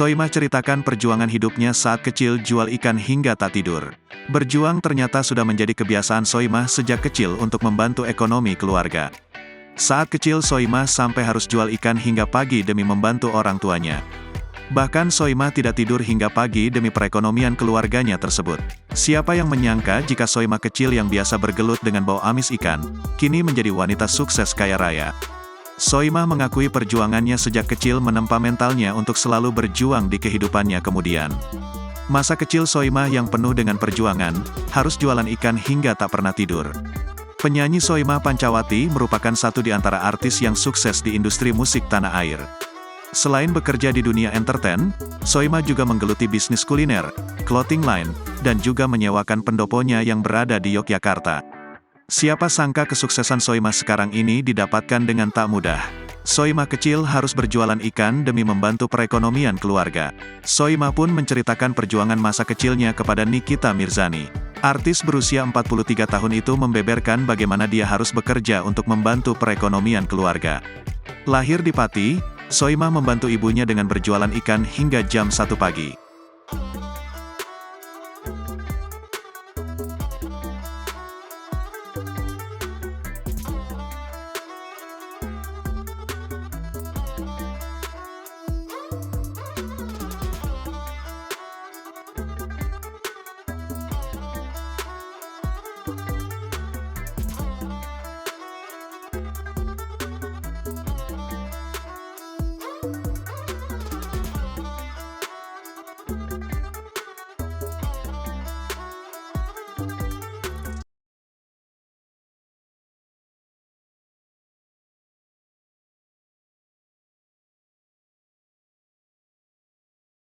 Soimah ceritakan perjuangan hidupnya saat kecil jual ikan hingga tak tidur. Berjuang ternyata sudah menjadi kebiasaan Soimah sejak kecil untuk membantu ekonomi keluarga. Saat kecil Soimah sampai harus jual ikan hingga pagi demi membantu orang tuanya. Bahkan Soimah tidak tidur hingga pagi demi perekonomian keluarganya tersebut. Siapa yang menyangka jika Soimah kecil yang biasa bergelut dengan bau amis ikan, kini menjadi wanita sukses kaya raya. Soimah mengakui perjuangannya sejak kecil menempa mentalnya untuk selalu berjuang di kehidupannya kemudian. Masa kecil Soimah yang penuh dengan perjuangan, harus jualan ikan hingga tak pernah tidur. Penyanyi Soimah Pancawati merupakan satu di antara artis yang sukses di industri musik tanah air. Selain bekerja di dunia entertain, Soimah juga menggeluti bisnis kuliner, clothing line, dan juga menyewakan pendoponya yang berada di Yogyakarta. Siapa sangka kesuksesan Soimah sekarang ini didapatkan dengan tak mudah. Soimah kecil harus berjualan ikan demi membantu perekonomian keluarga. Soimah pun menceritakan perjuangan masa kecilnya kepada Nikita Mirzani. Artis berusia 43 tahun itu membeberkan bagaimana dia harus bekerja untuk membantu perekonomian keluarga. Lahir di Pati, Soimah membantu ibunya dengan berjualan ikan hingga jam 1 pagi.